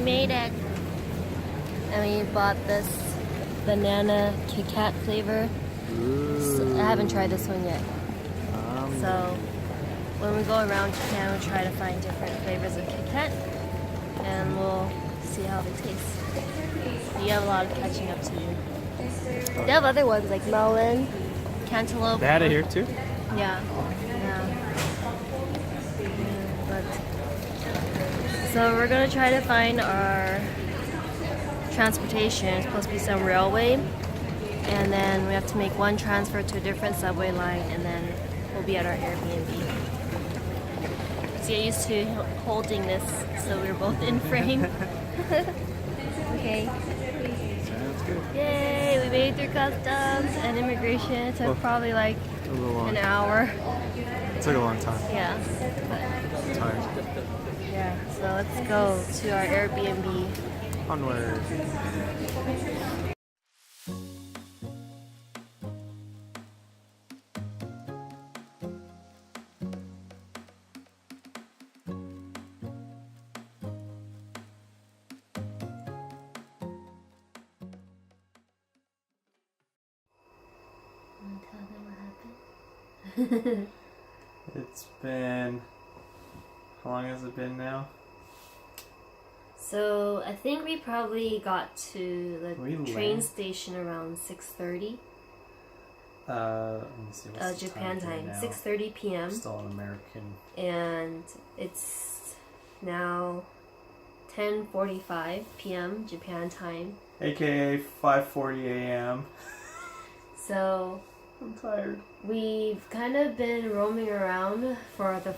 made it. And we bought this banana Kit Kat flavor. So I haven't tried this one yet. So when we go around Japan, we'll try to find different flavors of Kit Kat. And we'll see how they taste. You have a lot of catching up to do. They have other ones like melon, cantaloupe. They had it here too? Yeah. So we're gonna try to find our transportation. It's supposed to be some railway, and then we have to make one transfer to a different subway line, and then we'll be at our Airbnb. Let's get used to holding this so we're both in frame. Okay. Sounds good. Yay! We made it through customs and immigration. It took probably like an hour. It took a long time. Yeah. I'm tired. Yeah, so let's go to our Airbnb. Onward. It's been... How long has it been now? So I think we probably got to the train land? station around 6:30. Let me see. What's the Japan time, now? 6:30 p.m. Still an American. And it's now 10:45 p.m. Japan time. AKA 5:40 a.m. So I'm tired. we've kind of been roaming around for the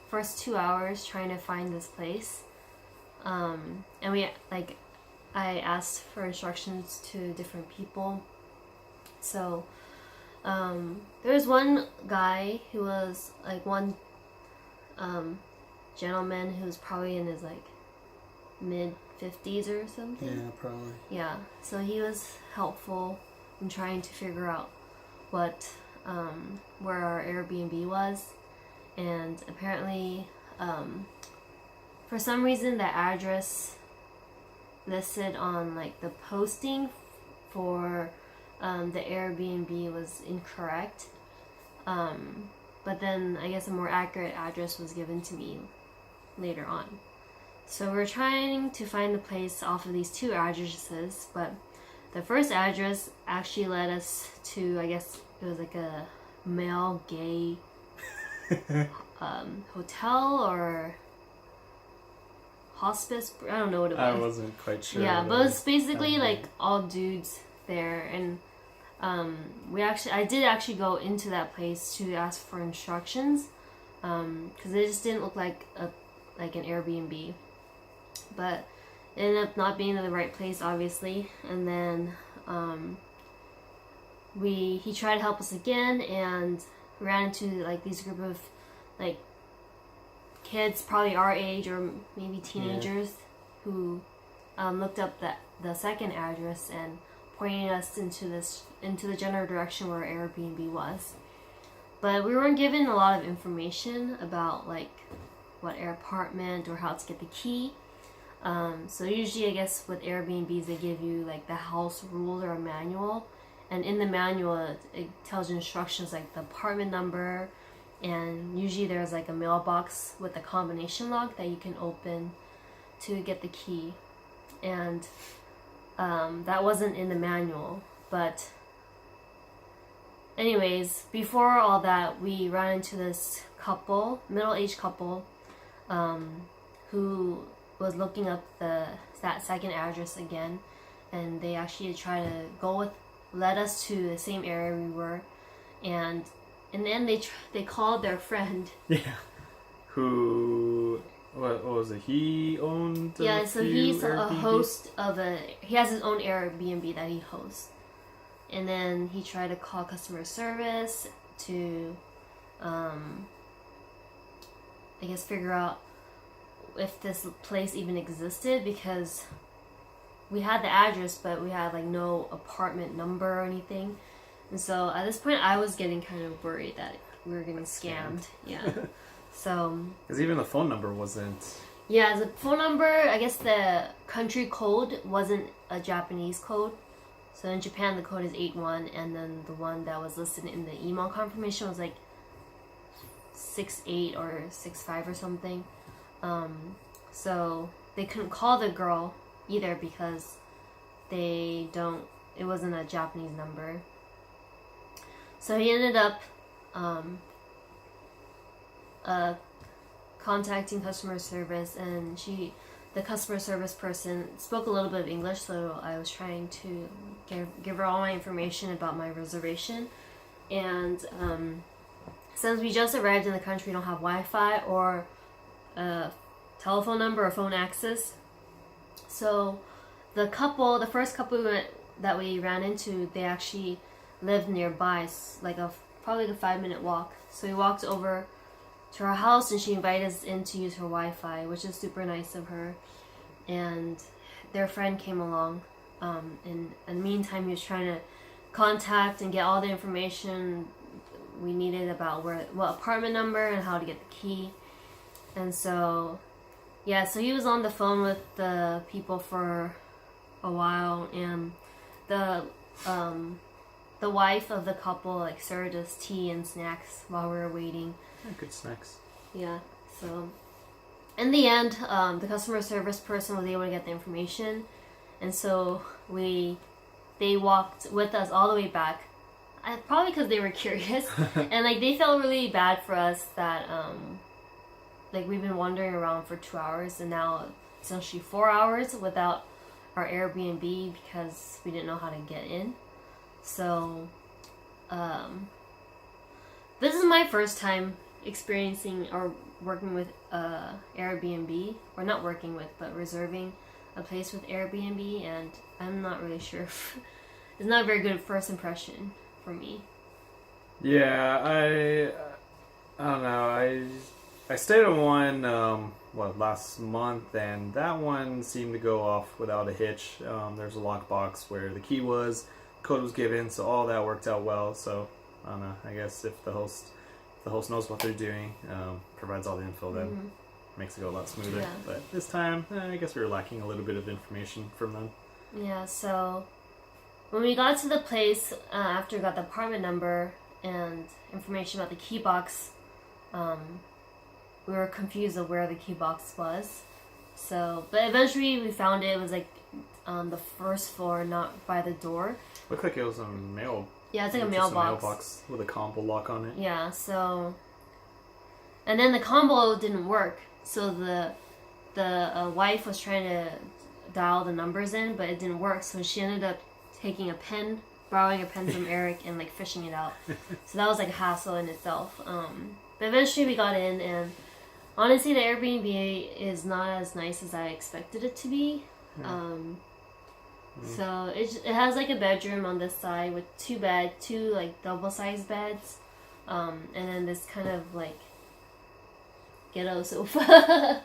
first 2 hours trying to find this place. And I asked for instructions to different people. So there was one guy who was like one gentleman who was probably in his like mid 50s or something. Yeah, probably. Yeah, so he was helpful in trying to figure out what where our Airbnb was, and apparently for some reason the address listed on like the posting for the Airbnb was incorrect, but then I guess a more accurate address was given to me later on. So we're trying to find the place off of these two addresses, but the first address actually led us to, I guess it was like a male gay hotel or hospice. I don't know what it was. I wasn't quite sure. Yeah, but it was basically like all dudes there, and I did actually go into that place to ask for instructions, because it just didn't look like an Airbnb, but it ended up not being in the right place, obviously. And then he tried to help us again, and we ran into like these group of like kids, probably our age or maybe teenagers, who looked up the second address and pointed us into the general direction where our Airbnb was. But we weren't given a lot of information about like what apartment or how to get the key. So usually, I guess with Airbnbs, they give you like the house rules or a manual, and in the manual it tells you instructions like the apartment number, and usually there's like a mailbox with a combination lock that you can open to get the key. And that wasn't in the manual. But anyways, before all that, we ran into this couple, middle-aged couple, who was looking up that second address again, and they actually tried to led us to the same area we were, and in the end they called their friend. Yeah. Who? What was it? He owned. Yeah, so he's a host of he has his own Airbnb that he hosts, and then he tried to call customer service to, I guess, figure out if this place even existed, because we had the address but we had like no apartment number or anything. And so at this point I was getting kind of worried that we were getting scammed. Yeah. So because even the phone number wasn't Yeah, the phone number, I guess the country code wasn't a Japanese code. So in Japan, the code is 81, and then the one that was listed in the email confirmation was like 68 or 65 or something. So they couldn't call the girl either because it wasn't a Japanese number. So he ended up contacting customer service, and the customer service person spoke a little bit of English, so I was trying to give her all my information about my reservation. And since we just arrived in the country, we don't have Wi-Fi or a telephone number or phone access. So the first couple that we ran into, they actually lived nearby, like probably a 5-minute walk. So we walked over to her house, and she invited us in to use her Wi-Fi, which is super nice of her. And their friend came along. In the meantime, he was trying to contact and get all the information we needed about what apartment number and how to get the key. And so, yeah, so he was on the phone with the people for a while, and the wife of the couple like served us tea and snacks while we were waiting. Good snacks. Yeah, so in the end, the customer service person was able to get the information, and so they walked with us all the way back. Probably because they were curious, and like they felt really bad for us that like we've been wandering around for 2 hours, and now essentially 4 hours without our Airbnb because we didn't know how to get in. So this is my first time experiencing or working with Airbnb, or not working with, but reserving a place with Airbnb, and I'm not really sure if it's not a very good first impression for me. Yeah, I don't know. I stayed on one last month, and that one seemed to go off without a hitch. There's a lockbox where the key was, code was given, so all that worked out well. So I don't know. I guess if the host knows what they're doing, provides all the info, then makes it go a lot smoother. Yeah. But this time, I guess we were lacking a little bit of information from them. Yeah, so when we got to the place, after we got the apartment number and information about the key box, we were confused of where the key box was. So, but eventually we found it. It was like on the first floor, not by the door. Looked like it was a mail. Yeah, it's like a mailbox. A mailbox with a combo lock on it. Yeah, so... And then the combo didn't work. So the wife was trying to dial the numbers in, but it didn't work. So she ended up borrowing a pen from Eric and like fishing it out. So that was like a hassle in itself. But eventually we got in, and honestly the Airbnb is not as nice as I expected it to be. So it has like a bedroom on this side with two like double-sized beds, and then this kind of like ghetto sofa,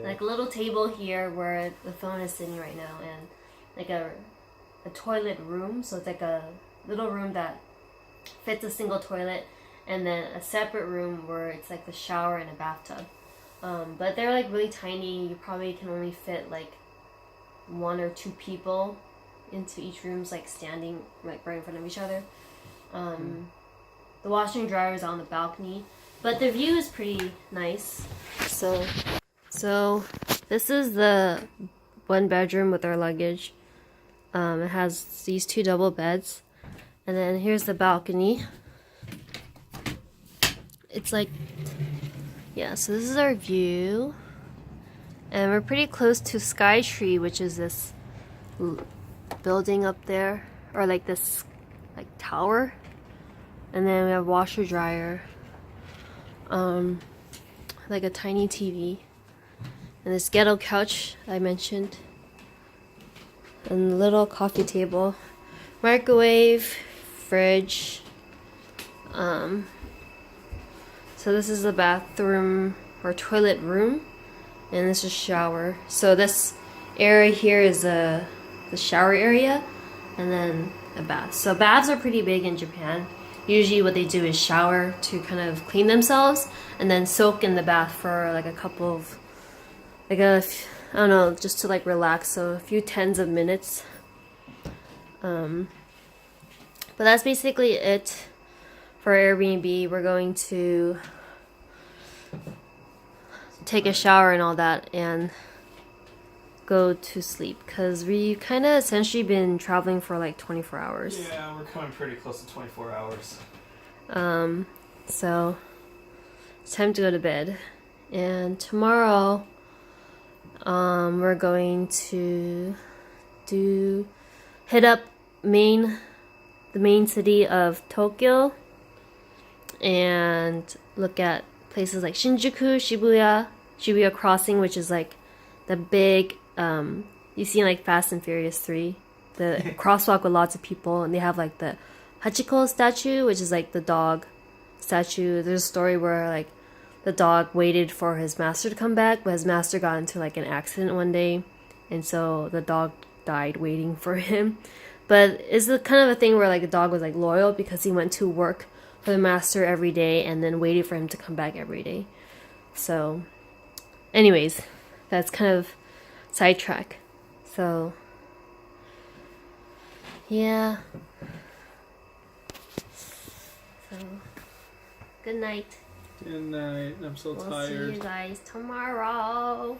like a little table here where the phone is sitting right now, and like a toilet room. So it's like a little room that fits a single toilet, and then a separate room where it's like the shower and a bathtub. But they're like really tiny. You probably can only fit like 1 or 2 people into each room's like standing like right in front of each other. The washer and dryer is on the balcony, but the view is pretty nice. So this is the 1 bedroom with our luggage. It has these 2 double beds, and then here's the balcony. It's like, yeah, so this is our view, and we're pretty close to Skytree, which is this building up there, or like this like tower, and then we have washer dryer, like a tiny TV, and this ghetto couch I mentioned, and a little coffee table, microwave, fridge. So this is the bathroom or toilet room, and this is shower. So this area here is the shower area, and then a bath. So baths are pretty big in Japan. Usually what they do is shower to kind of clean themselves, and then soak in the bath for like a couple of like I don't know, just to like relax. So a few tens of minutes. But that's basically it for Airbnb. We're going to take a shower and all that and go to sleep because we kind of essentially been traveling for like 24 hours. Yeah, we're coming pretty close to 24 hours. So it's time to go to bed. And tomorrow, we're going to hit up the main city of Tokyo and look at places like Shinjuku, Shibuya Crossing, which is like the big, you see in like Fast and Furious 3, the crosswalk with lots of people, and they have like the Hachiko statue, which is like the dog statue. There's a story where like the dog waited for his master to come back, but his master got into like an accident one day, and so the dog died waiting for him. But it's the kind of a thing where like the dog was like loyal because he went to work for the master every day and then waited for him to come back every day. So anyways, that's kind of sidetrack. So yeah. So good night. Good night. I'm so tired. We'll see you guys tomorrow.